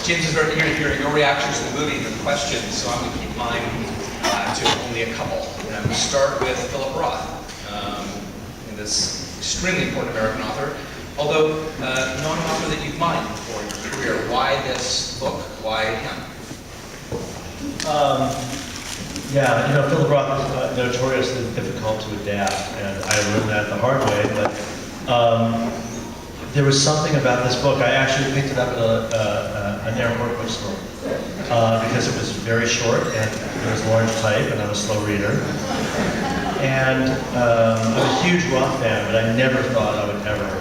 James is very eager to hear your reactions to the movie and your questions, so I'm going to keep mine to only a couple. And I'm going to start with Philip Roth, this extremely important American author, although not an author that you've mined for your career. Why this book? Why him? Yeah, you know, Philip Roth is notoriously difficult to adapt, and I learned that the hard way, but there was something about this book. I actually picked it up at an airport bookstore because it was very short, and there was large type, and I'm a slow reader. And I'm a huge Roth fan, but I never thought I would ever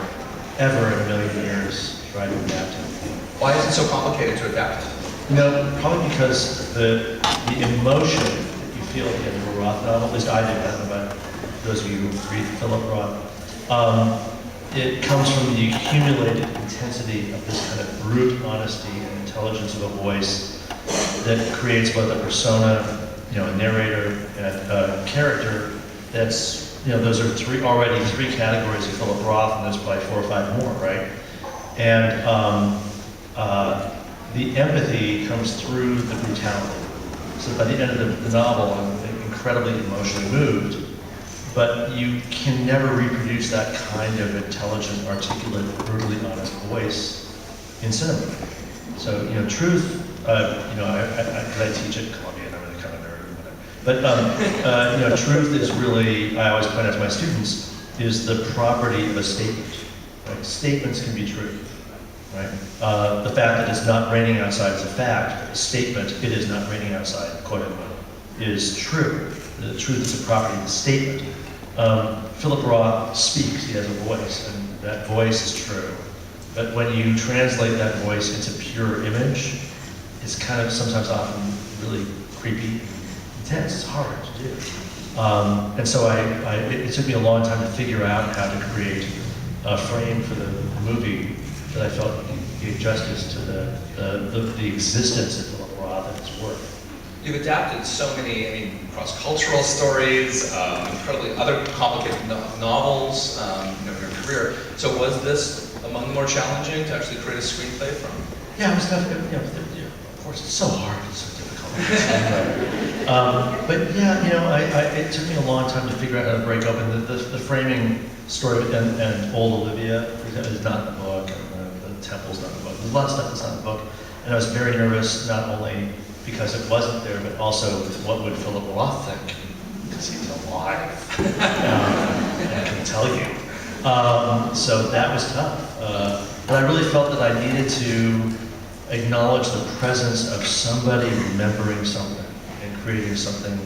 in a million years try to adapt it. Why is it so complicated to adapt it? You know, probably because the emotion that you feel at the end of a Roth novel, at least I do, I don't know about those of you who read Philip Roth, it comes from the accumulated intensity of this kind of brute honesty and intelligence of a voice that creates both a persona, you know, a narrator and a character that's, you know, those are already three categories of Philip Roth, and there's probably 4 or 5 more, right? And the empathy comes through the brutality. So by the end of the novel, I'm incredibly emotionally moved, but you can never reproduce that kind of intelligent, articulate, brutally honest voice in cinema. So, you know, truth, you know, I teach at Columbia, and I'm really kind of nerd or whatever. But, you know, truth is really, I always point out to my students, is the property of a statement. Right? Statements can be true. Right? The fact that it's not raining outside is a fact, but the statement, it is not raining outside, quote unquote, is true. The truth is a property of the statement. Philip Roth speaks, he has a voice, and that voice is true. But when you translate that voice into pure image, it's kind of sometimes often really creepy, intense, it's hard to do. And so it took me a long time to figure out how to create a frame for the movie that I felt gave justice to the existence of Philip Roth and his work. You've adapted so many, I mean, cross-cultural stories, incredibly other complicated novels, you know, in your career. So was this among the more challenging to actually create a screenplay from? Yeah, it was definitely, you know, of course, it's so hard, it's so difficult. But yeah, you know, it took me a long time to figure out how to break open the framing story, and Old Olivia is not in the book, and the Temple's not in the book. There's a lot of stuff that's not in the book, and I was very nervous, not only because it wasn't there, but also with what would Philip Roth think, because he's alive, and can tell you. So that was tough. But I really felt that I needed to acknowledge the presence of somebody remembering something and creating something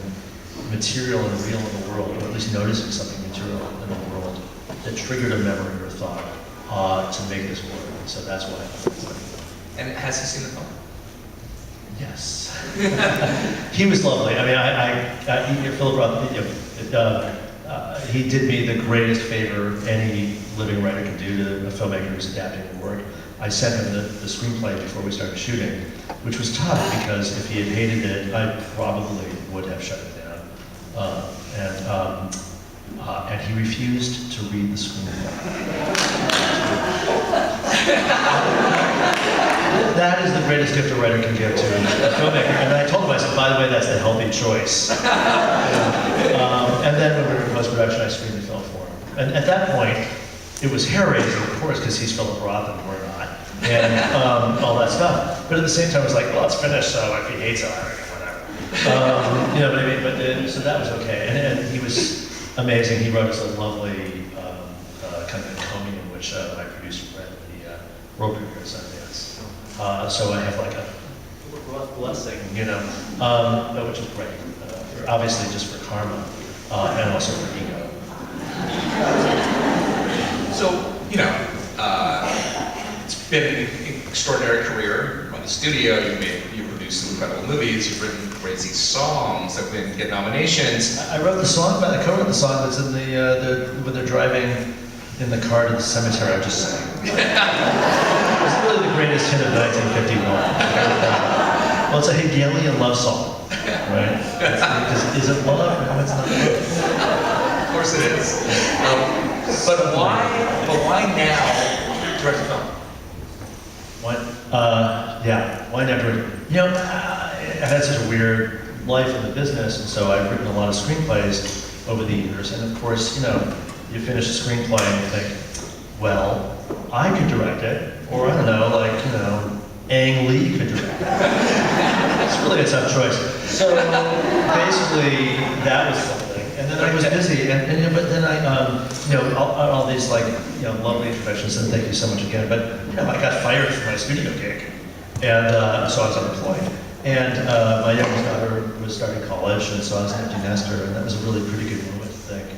material and real in the world, or at least noticing something material in the world that triggered a memory or thought to make this work. So that's why I thought it. And has he seen the film? Yes. He was lovely. I mean, Philip Roth, he did me the greatest favor any living writer can do to a filmmaker who's adapting their work. I sent him the screenplay before we started shooting, which was tough because if he had hated it, I probably would have shut it down. And he refused to read the screenplay. That is the greatest gift a writer can give to a filmmaker. And I told myself, by the way, that's the healthy choice. And then when we were in post-production, I screened the film for him. And at that point, it was hair-raising, of course, because he's Philip Roth and we're not, and all that stuff. But at the same time, I was like, well, it's finished, so if he hates it, whatever. You know what I mean? But so that was okay. And he was amazing. He wrote us a lovely kind of encomium, which I produced for the world premiere at Centerpiece. So I have like a Roth blessing, you know, which is great. Obviously, just for karma, and also for ego. So, you know, it's been an extraordinary career. You run the studio, you produce some incredible movies, you've written crazy songs that get nominations. I wrote the song, but I co-wrote the song that's in when they're driving in the car to the cemetery. I just sang. It was really the greatest hit of 1951. Well, it's a Hegelian love song, right? Because is it love? No, it's not love. Of course it is. But why now direct a film? What? Yeah. I never, I had such a weird life in the business, and so I've written a lot of screenplays over the years, and of course, you finish a screenplay and you think, well, I could direct it, or I don't know, Ang Lee could direct it. It's really a tough choice. So basically, that was something, and then I was busy, but then I, all these lovely introductions, and thank you so much again, but I got fired from my studio gig, and so I was unemployed. And my youngest daughter was starting college, and so I was an empty nester, and that was a really pretty good moment to think,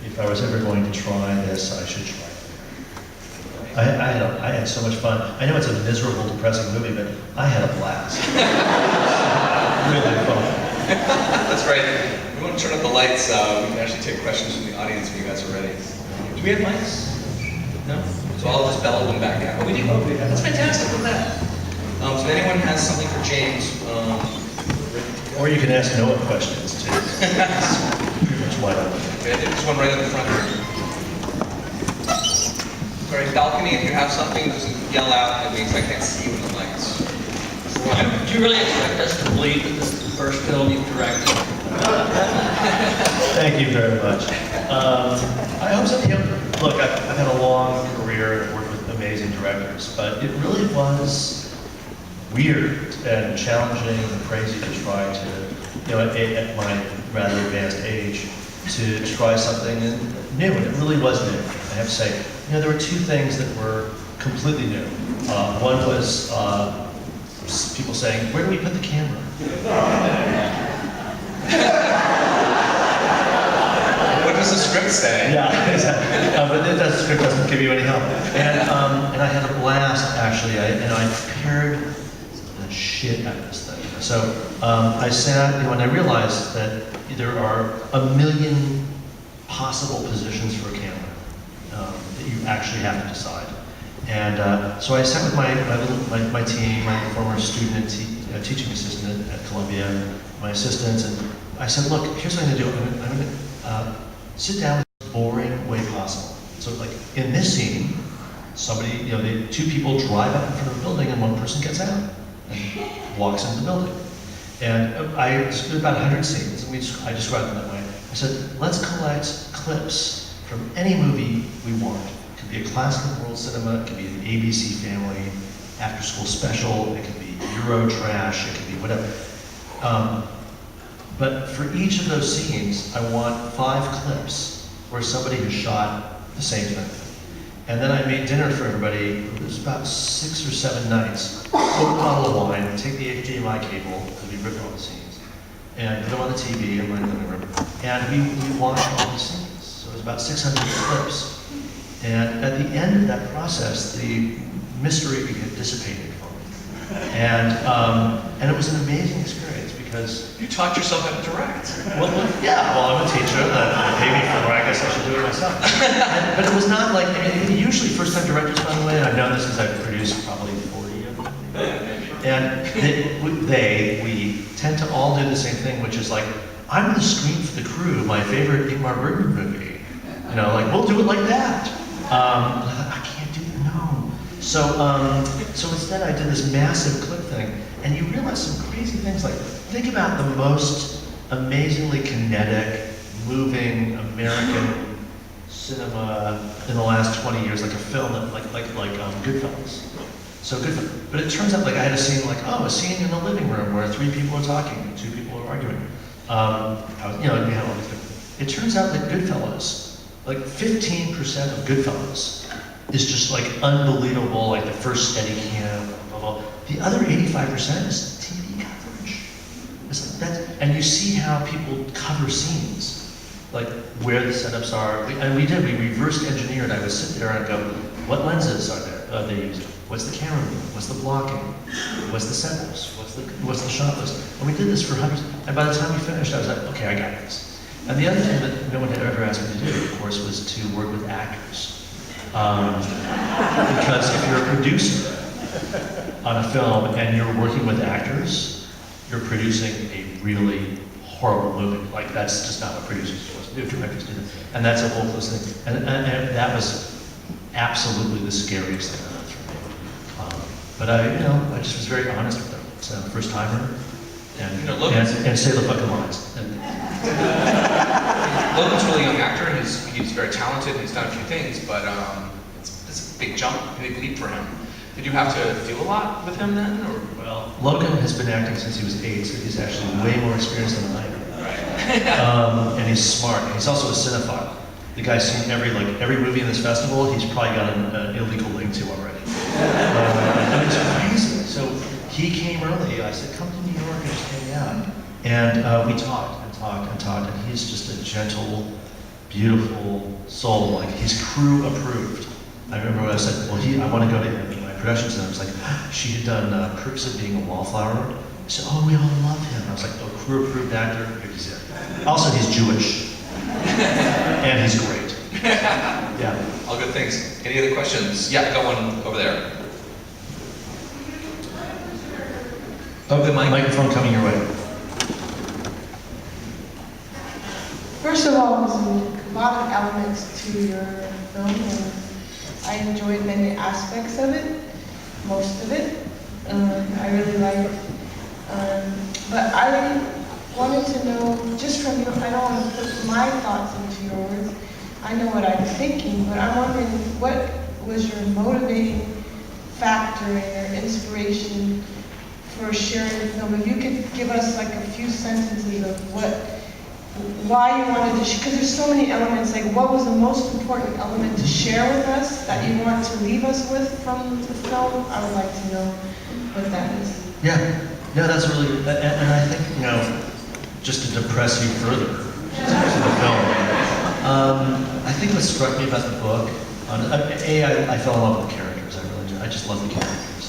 if I was ever going to try this, I should try it. I had so much fun. I know it's a miserable, depressing movie, but I had a blast. Really fun. That's great. We want to turn up the lights. We can actually take questions from the audience when you guys are ready. Do we have lights? No? So I'll just bellow them back out. Oh, we do? Oh, yeah. That's fantastic. Look at that. So if anyone has something for James, or you can ask Noah questions too. Pretty much wide open. Okay, there's one right in the front. Sorry, balcony, if you have something, just yell out, at least I can't see you in the lights. Do you really expect us to believe that this is the first film you've directed? Thank you very much. I hope so. Look, I've had a long career and worked with amazing directors, but it really was weird and challenging and crazy to try to, at my rather advanced age, to try something new, and it really was new, I have to say. There were two things that were completely new. One was people saying, where do we put the camera? What does the script say? Yeah, exactly. But that script doesn't give you any help. And I had a blast, actually, I prepared the shit out of this thing. So I sat, and I realized that there are a million possible positions for a camera that you actually have to decide. And so I sat with my team, my former student and teaching assistant at Columbia, my assistants, and I said, look, here's what I'm going to do. I'm going to sit down in the boring way possible. So like in this scene, somebody, the two people drive up in front of a building and one person gets out and walks into the building. And I did about 100 scenes, and I described them that way. I said, let's collect clips from any movie we want. It could be a classic world cinema, it could be an ABC Family after-school special, it could be Euro trash, it could be whatever. But for each of those scenes, I want 5 clips where somebody has shot the same thing. And then I made dinner for everybody. It was about 6 or 7 nights. Open a bottle of wine, take the HDMI cable, because we ripped all the scenes, and put them on the TV in my living room. And we watched all the scenes. So it was about 600 clips. And at the end of that process, the mystery dissipated for me. And it was an amazing experience because... You taught yourself how to direct. Well, I'm a teacher. They pay me for it. I guess I should do it myself. But it was not like, usually first-time directors, by the way, and I know this because I've produced probably 40 of them. And we tend to all do the same thing, which is like, I'm going to screen for the crew my favorite Ingmar Bergman movie. We'll do it like that. I can't do that, no. So instead I did this massive clip thing, and you realize some crazy things like, think about the most amazingly kinetic, moving American cinema in the last 20 years, like a film that, like Goodfellas. So Goodfellas. But it turns out, I had a scene a scene in the living room where 3 people are talking, and 2 people are arguing. We had all these things. It turns out that Goodfellas, 15% of Goodfellas is just unbelievable, the first steady cam, blah, blah, blah. The other 85% is TV coverage. And you see how people cover scenes, where the setups are. We reversed engineered. I would sit there and go, what lenses are they using? What's the camera move? What's the blocking? What's the setups? What's the shot list? And we did this for hundreds. And by the time we finished, I was like, okay, I got this. And the other thing that no one had ever asked me to do, of course, was to work with actors. Because if you're a producer on a film and you're working with actors, you're producing a really horrible movie. That's just not what producers are supposed to do. Directors do that. And that's a hopeless thing. And that was absolutely the scariest thing for me. But I just was very honest with them. So first timer, and, You know, Logan's- and say the fucking lines. And, Logan's a really young actor, and he's very talented, and he's done a few things, but it's a big jump, a big leap for him. Did you have to do a lot with him then, or? well, Logan has been acting since he was 8, so he's actually way more experienced than I am. Right. And he's smart. He's also a cinephile. The guy's seen every movie in this festival. He's probably got an illegal link to already. And it's crazy. So he came early. I said, "Come to New York and just hang out." And we talked and talked and talked. And he's just a gentle, beautiful soul. Like he's crew approved. I remember when I said, "Well, I want to go to my production center." I was like, she had done Perks of Being a Wallflower. I said, "Oh, we all love him." I was like, "Oh, crew approved actor." He's there. Also, he's Jewish. And he's great. Yeah. All good things. Any other questions? Yeah, go on over there. Oh, the Microphone coming your way. First of all, there's a lot of elements to your film, and I enjoyed many aspects of it, most of it. I really liked. But I wanted to know, just from you, I don't want to put my thoughts into yours. I know what I'm thinking, but I'm wondering what was your motivating factor and your inspiration for sharing the film? If you could give us like a few sentences of why you wanted to, because there's so many elements, like what was the most important element to share with us that you want to leave us with from the film? I would like to know what that is. Yeah, that's really, and I think, just to depress you further to the film, I think what struck me about the book, I fell in love with the characters, I really did. I just love the characters.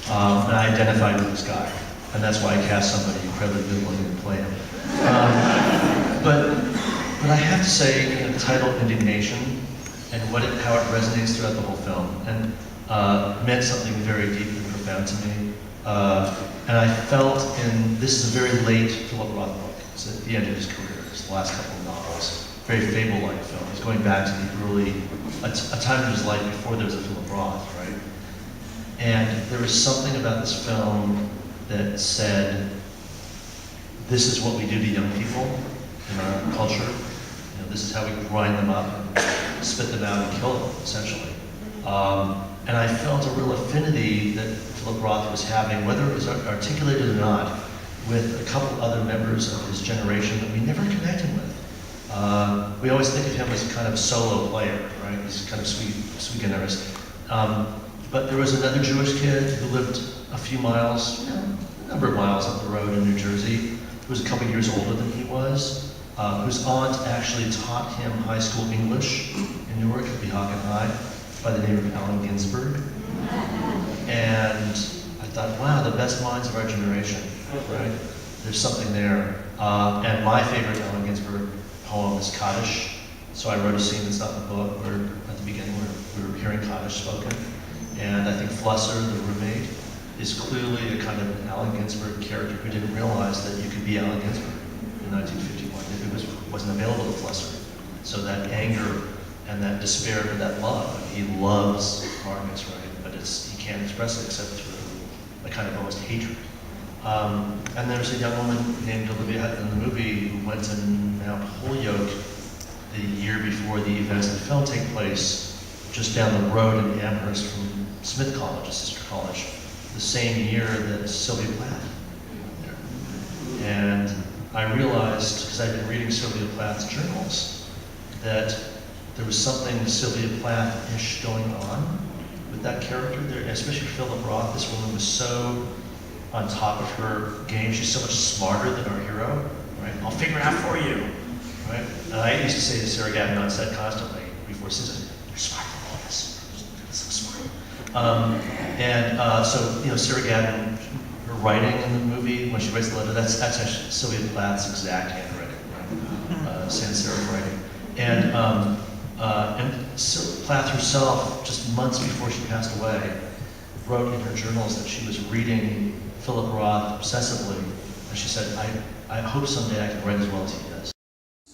And I identified with this guy, and that's why I cast somebody incredibly good looking to play him. But I have to say, the title Indignation, and how it resonates throughout the whole film, and meant something very deep and profound to me. And I felt this is a very late Philip Roth book. It's at the end of his career. It's the last couple of novels. Very fable-like film. He's going back to the early, a time in his life before there was a Philip Roth, right? And there was something about this film that said, this is what we do to young people in our culture. This is how we grind them up, and spit them out, and kill them, essentially. And I felt a real affinity that Philip Roth was having, whether it was articulated or not, with a couple other members of his generation that we never connected with. We always think of him as a kind of solo player, right? He's kind of sui generis. But there was another Jewish kid who lived a few miles, a number of miles up the road in New Jersey, who was a couple years older than he was, whose aunt actually taught him high school English in Newark at Weehawken High, by the name of Allen Ginsberg. And I thought, wow, the best minds of our generation, right? There's something there. And my favorite Allen Ginsberg poem is Kaddish. So I wrote a scene that's not in the book, where at the beginning we were hearing Kaddish spoken. And I think Flusser, the roommate, is clearly a kind of an Allen Ginsberg character who didn't realize that you could be Allen Ginsberg in 1951 if it wasn't available to Flusser. So that anger and that despair for that love. He loves Marcus, right? But he can't express it except through a kind of almost hatred. And there's a young woman named Olivia Hutton in the movie who went to Mount Holyoke the year before the events of the film take place, just down the road in Amherst from Smith College, a sister college, the same year that Sylvia Plath there. And I realized, because I'd been reading Sylvia Plath's journals, that there was something Sylvia Plath-ish going on with that character there, especially Philip Roth. This woman was so on top of her game. She's so much smarter than our hero, right? I'll figure it out for you, right? And I used to say to Sarah Gavin on set constantly before season, you're smart for all this. You're so smart. So Sarah Gavin, her writing in the movie, when she writes the letter, that's actually Sylvia Plath's exact handwriting, right? Sans serif writing. And Plath herself, just months before she passed away, wrote in her journals that she was reading Philip Roth obsessively, and she said, I hope someday I can write as well as he does.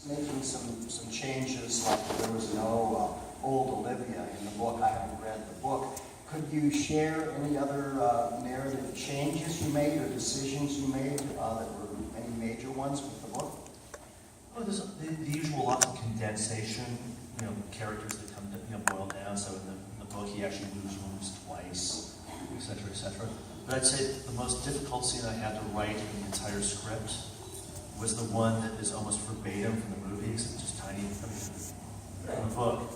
Making some changes, like there was no old Olivia in the book. I haven't read the book. Could you share any other narrative changes you made or decisions you made that were any major ones with the book? Well, there's the usual lots of condensation, characters that come to, boil down. So in the book, he actually moves rooms twice, et cetera, et cetera. But I'd say the most difficult scene I had to write in the entire script was the one that is almost verbatim from the movie, except just tiny, from the book,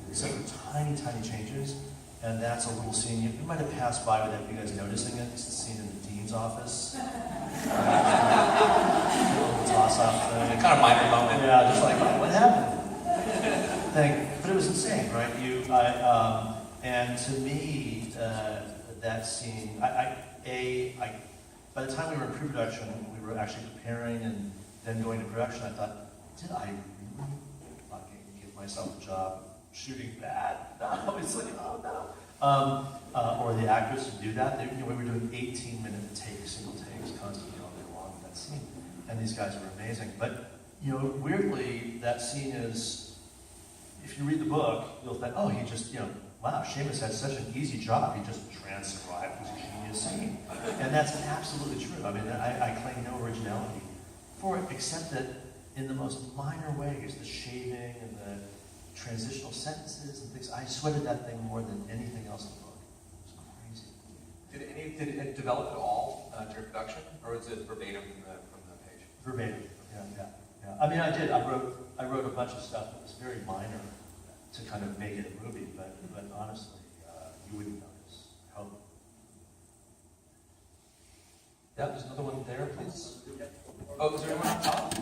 except for tiny, tiny changes. And that's a little scene, you might have passed by without you guys noticing it. It's the scene in the dean's office. Toss-off thing. Kind of minor moment. Yeah, just like, what happened? But it was insane, right? And to me, that scene, by the time we were in pre-production, we were actually preparing and then going to production, I thought, did I really fucking give myself a job shooting bad? No, it's like, oh no. Or the actors to do that. We were doing 18-minute takes, single takes, constantly all day long in that scene. And these guys were amazing. But, weirdly, that scene is, if you read the book, you'll think, oh, he just, wow, Schamus had such an easy job. He just transcribed this genius scene. And that's absolutely true. I mean, I claim no originality for it, except that in the most minor ways, the shading and the transitional sentences and things, I sweated that thing more than anything else in the book. It was crazy. Did it develop at all during production, or is it verbatim from the page? Verbatim, yeah. I mean, I did. I wrote a bunch of stuff that was very minor to kind of make it a movie, but honestly, you wouldn't notice. Yeah, there's another one there, please. Oh, is there anyone on top?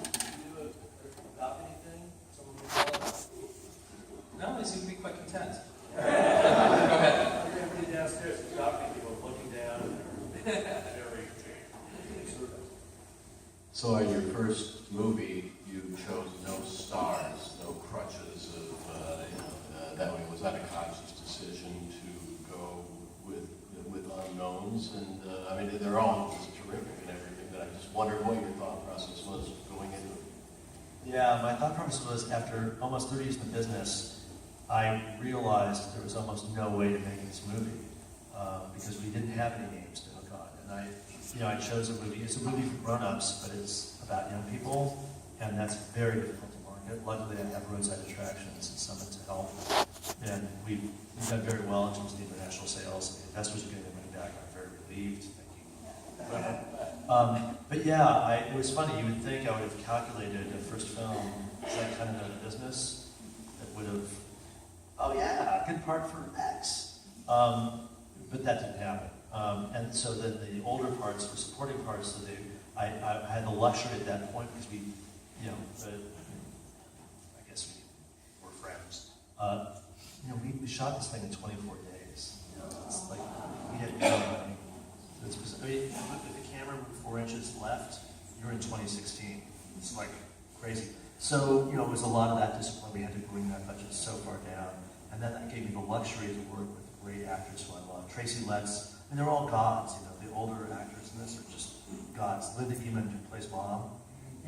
No, they seem to be quite content. Go ahead. Everybody downstairs is talking, people looking down. So on your first movie, you chose no stars, no crutches that way. Was that a conscious decision to go with unknowns? And I mean, they're all just terrific and everything, but I just wondered what your thought process was going into it. Yeah, my thought process was, after almost 30 years in the business, I realized there was almost no way to make this movie because we didn't have any names to hook on. And I chose a movie. It's a movie for grown-ups, but it's about young people, and that's very difficult to market. Luckily, I have roadside attractions and Summit to help, and we've done very well in terms of the international sales. The investors are getting their money back. I'm very relieved. Thank you. But yeah, it was funny. You would think I would have calculated a first film, because I kind of know the business, that would have, oh yeah, good part for X. But that didn't happen. And so then the older parts were supporting parts, so I had the luxury at that point, because we, I guess we were friends. We shot this thing in 24 days. It's like, we had no money. I mean, if the camera moved 4 inches left, you're in 2016. It's like crazy. So, it was a lot of that discipline. We had to bring that budget so far down. And then that gave me the luxury to work with great actors who I love. Tracy Letts, and they're all gods, the older actors in this are just gods. Linda Eamon, who plays Mom,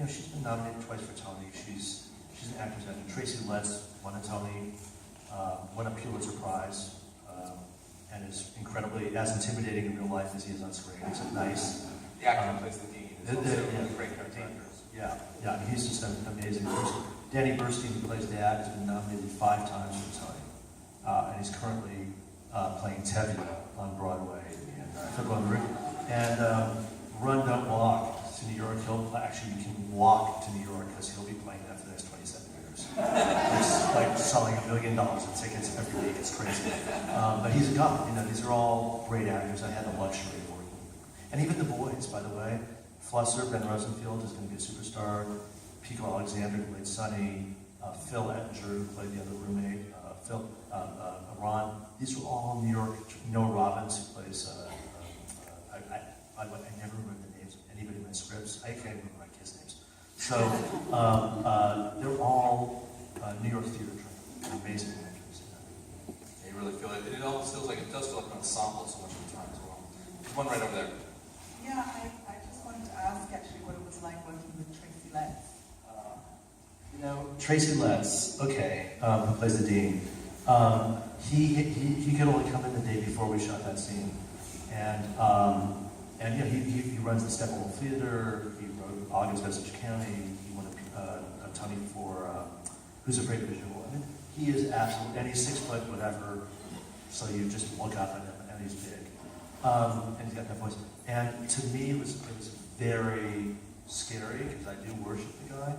she's been nominated twice for Tony. She's an actress. Tracy Letts won a Tony, won a Pulitzer Prize, and is incredibly as intimidating in real life as he is on screen. He's a nice. The actor who plays the dean is also a great character. Yeah, he's just an amazing person. Danny Burstein, who plays Dad, has been nominated 5 times for Tony, and he's currently playing Tevye on Broadway in Fiddler on the Roof. And Run, Don't Walk to New York. You can walk to New York because he'll be playing that for the next 27 years. It's like selling $1 million of tickets every week. It's crazy. But he's a god. These are all great actors. I had the luxury of working with them. And even the boys, by the way. Flusser, Ben Rosenfield, is going to be a superstar. Pico Alexander, who played Sonny. Phil Ettinger, who played the other roommate. Ron. These were all New York. Noah Robbins, who plays. I never remember the names of anybody in my scripts. I can't remember my kids' names. So they're all New York theater trained. Amazing actors. You really feel it. It almost feels like it does feel like an ensemble so much of the time as well. There's one right over there. Yeah, I just wanted to ask actually what it was like working with Tracy Letts. Tracy Letts, okay, who plays the dean. He could only come in the day before we shot that scene. And yeah, he runs the Steppenwolf Theater, he wrote August Osage County, he won a Tony for Who's Afraid of Visual. I mean, he is absolutely, and he's 6 foot, whatever, so you just look up at him, and he's big. And he's got that voice. And to me, it was very scary, because I do worship the guy,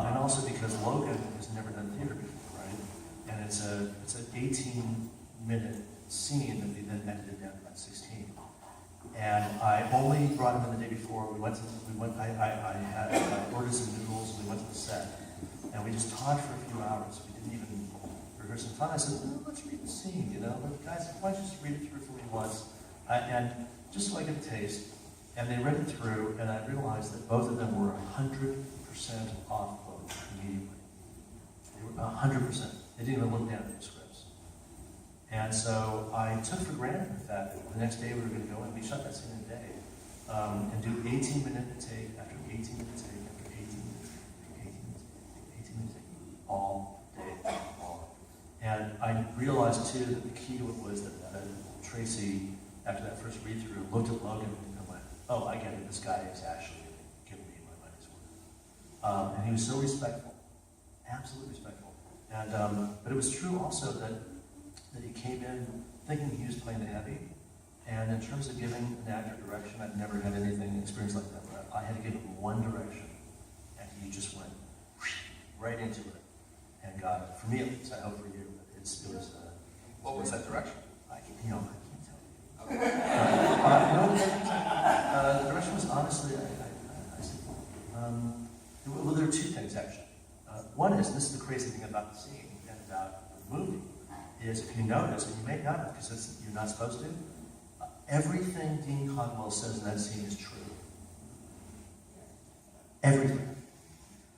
and also because Logan has never done theater before, right? And it's an 18-minute scene that we then edited down to about 16. And I only brought him in the day before. I ordered some noodles, and we went to the set. And we just talked for a few hours. We didn't even rehearse in time. I said, no, let's read the scene, you know? But guys, why don't you just read it through for me once? And just so I get a taste. And they read it through, and I realized that both of them were 100% off book immediately. They were 100%. They didn't even look down at the scripts. And so I took for granted that the next day we were going to go and we shot that scene in a day. And do 18-minute take after 18-minute take after 18-minute take, all day long. And I realized too that the key to it was that Tracy, after that first read-through, looked at Logan and went, oh, I get it, this guy is actually giving me my money's worth. And he was so respectful, absolutely respectful. And but it was true also that he came in thinking he was playing the heavy. And in terms of giving an actor direction, I've never had anything experience like that where I had to give him one direction, and he just went right into it and got it. For me, at least, I hope for you. It was. What was that direction? I can't tell you. Okay. The direction was honestly, I said, well, there are two things actually. One is, and this is the crazy thing about the scene and about the movie, is if you notice, and you may not have because you're not supposed to, everything Dean Codwell says in that scene is true. Everything.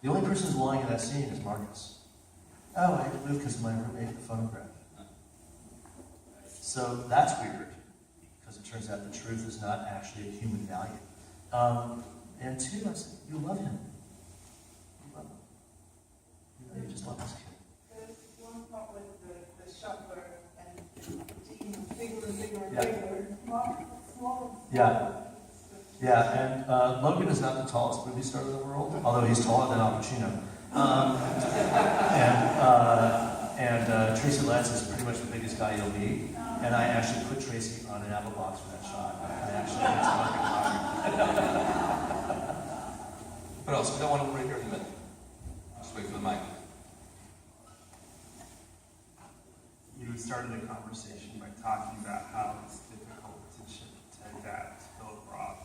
The only person who's lying in that scene is Marcus. Oh, I had to move because my roommate had the phonograph. So that's weird, because it turns out the truth is not actually a human value. And two, I said, you love him. You love him. You just love this kid. There's one part with the shuttler and the team is bigger and bigger and Yeah. bigger. Small. Yeah. Yeah, and Logan is not the tallest movie star in the world, although he's taller than Al Pacino. And Tracy Letts is pretty much the biggest guy you'll meet. And I actually put Tracy on an apple box for that shot. I actually What else? We don't want to break here in a minute. Just wait for the mic. You started the conversation by talking about how it's difficult to adapt Philip Roth.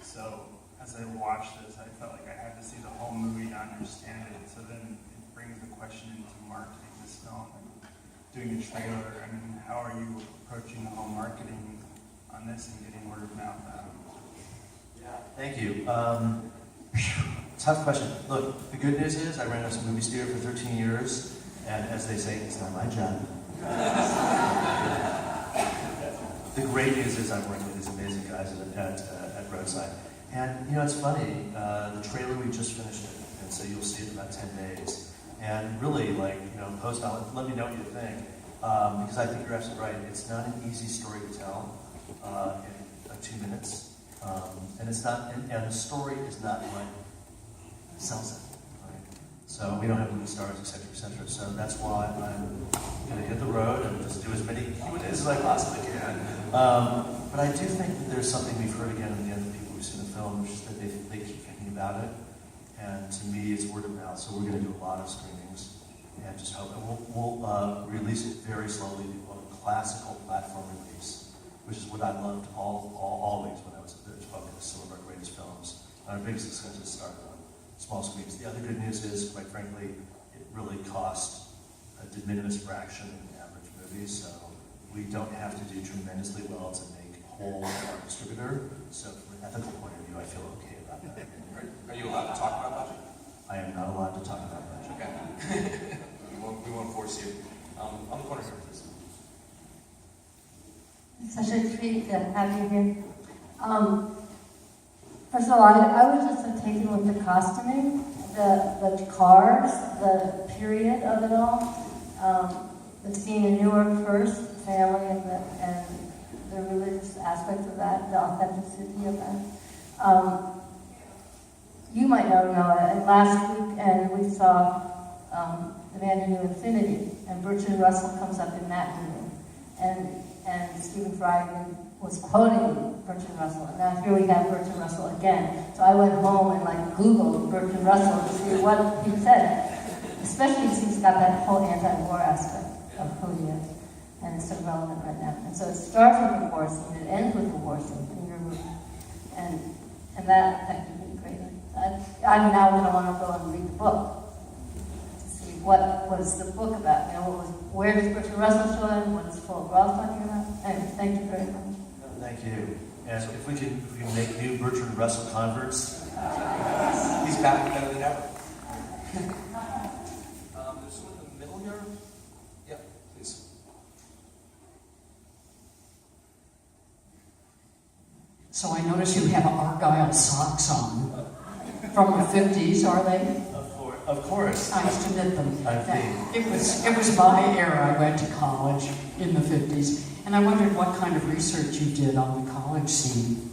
So as I watched this, I felt like I had to see the whole movie to understand it. So then it brings the question into marketing this film and doing a trailer. I mean, how are you approaching the whole marketing on this and getting word of mouth out? Thank you. Tough question. Look, the good news is I ran this movie studio for 13 years, and as they say, it's not my job. The great news is I'm working with these amazing guys at Roadside. And, you know, it's funny, the trailer, we just finished it, and so you'll see it in about 10 days. And really, like, you know, let me know what you think, because I think you're absolutely right. It's not an easy story to tell in 2 minutes. And it's not, and the story is not what sells it, right? So we don't have movie stars, et cetera, so that's why I'm going to hit the road and just do as many Q&As as I possibly can. But I do think that there's something we've heard again and again from people who've seen the film, which is that they keep thinking about it. And to me, it's word of mouth, so we're going to do a lot of screenings and just hope. And we'll release it very slowly on a classical platform release, which is what I loved always when I was at Village Focus, some of our greatest films. Our biggest successes started on small screens. The other good news is, quite frankly, it really costs a de minimis fraction of an average movie, so we don't have to do tremendously well to make whole our distributor. So from an ethical point of view, I feel okay about that. Are you allowed to talk about budget? I am not allowed to talk about budget. Okay. we won't force you. On the corner here, please. It's such a treat to have you here. First of all, I was just so taken with the costuming, the cars, the period of it all. the scene in Newark first, family and the religious aspect of that, the authenticity of that. You might not know it, and last weekend we saw The Man Who Knew Infinity, and Bertrand Russell comes up in that movie, and Stephen Fry was quoting Bertrand Russell, and now here we have Bertrand Russell again. So I went home and Googled Bertrand Russell to see what he said, especially since he's got that whole anti-war aspect of who he is, and it's so relevant right now. And so it starts with the war scene, it ends with the war scene in your movie, and that affected me greatly. I'm now going to want to go and read the book to see what was the book about. Where does Bertrand Russell show in? What is Philip Roth talking about? Anyway, thank you very much. Thank you. And if we can make new Bertrand Russell converts, He's back better than ever. There's someone in the middle here. Yeah, please. So I notice you have Argyle socks on. From the 50s, are they? of course. I used to knit them. I think. It was my era. I went to college in the 50s, and I wondered what kind of research you did on the college scene.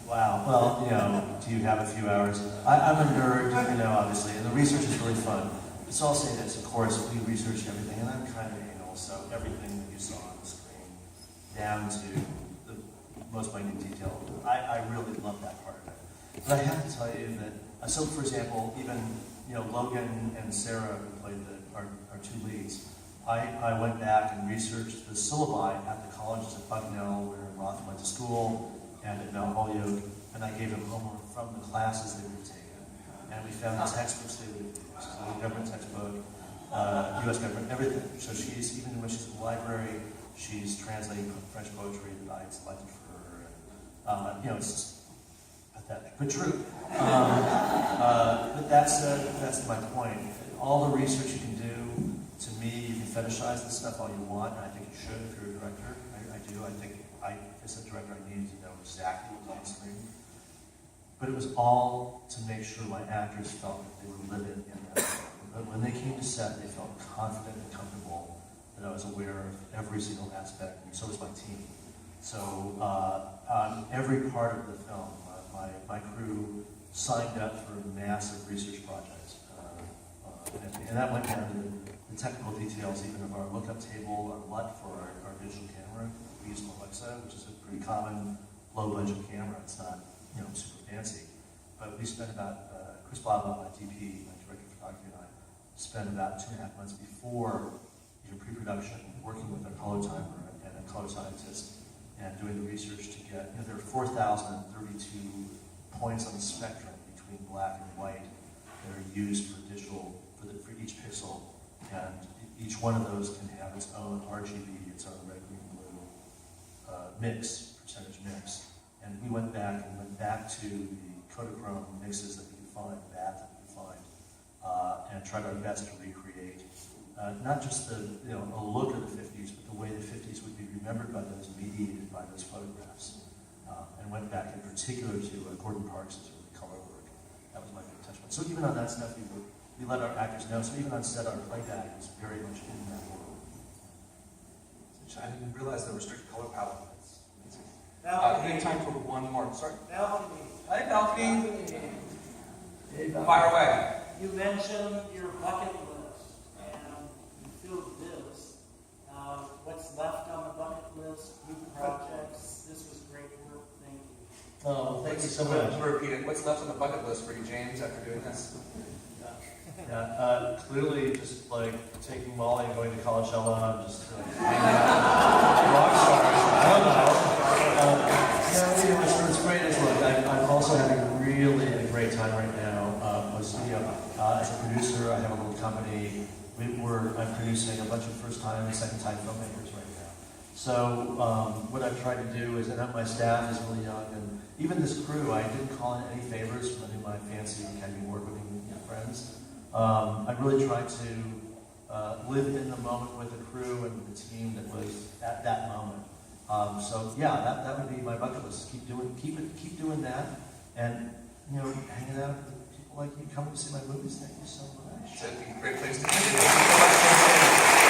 Wow. Well, do you have a few hours? I'm a nerd, obviously, and the research is really fun. So I'll say this, of course, we research everything, and I'm kind of anal, so everything that you saw on the screen, down to the most minute detail, I really love that part of it. But I have to tell you that, so for example, even, Logan and Sarah, who played our two leads, I went back and researched the syllabi at the colleges at Bucknell, where Roth went to school, and at Mount Holyoke, and I gave them homework from the classes they would have taken. And we found the textbooks they would have used, so the government textbook, U.S. government, everything. So she's, even when she's in the library, she's translating French poetry that I selected for her. And, it's just pathetic, but true. But that's my point. All the research you can do, to me, you can fetishize this stuff all you want, and I think you should if you're a director. I do. I think as a director, I needed to know exactly what was on screen. But it was all to make sure my actors felt that they were living in that world. But when they came to set, they felt confident and comfortable that I was aware of every single aspect, and so was my team. So on every part of the film, my crew signed up for massive research projects. And that went down to the technical details, even of our lookup table, our LUT for our digital camera. We used Alexa, which is a pretty common low-budget camera. It's not, super fancy. But we spent about, Chris Bob, my DP, my director of photography, and I spent about 2.5 months before pre-production working with a color timer and a color scientist and doing the research to get, there are 4,032 points on the spectrum between black and white that are used for digital, for each pixel. And each one of those can have its own RGB, its own red, green, blue percentage mix. And we went back to the Kodachrome mixes that we could find, and tried our best to recreate not just a look of the 50s, but the way the 50s would be remembered by those, mediated by those photographs. And went back in particular to Gordon Parks' early color work. That was my big touch point. So even on that stuff, we let our actors know. So even on set, our playback was very much in that world. I didn't realize there were strict color palette. Balcony. We have time for one more. Sorry. Balcony. Hi, Balcony. Fire away. You mentioned your bucket list, and you filled this. What's left on the bucket list, new projects? This was great work. Thank you. Oh, thank you so much. Repeat it. What's left on the bucket list for you, James, after doing this? Clearly just taking Molly and going to Coachella and just hanging out. Rock stars. I don't know. What's great is, I'm also having really a great time right now. As a producer, I have a little company. I'm producing a bunch of first-time and second-time filmmakers right now. So what I've tried to do is, and my staff is really young, and even this crew, I didn't call in any favors from any of my fancy Academy Award-winning friends. I really tried to live in the moment with the crew and the team that was at that moment. That would be my bucket list. Keep doing that, and hanging out with people like you, coming to see my movies. Thank you so much. It's a great place to be.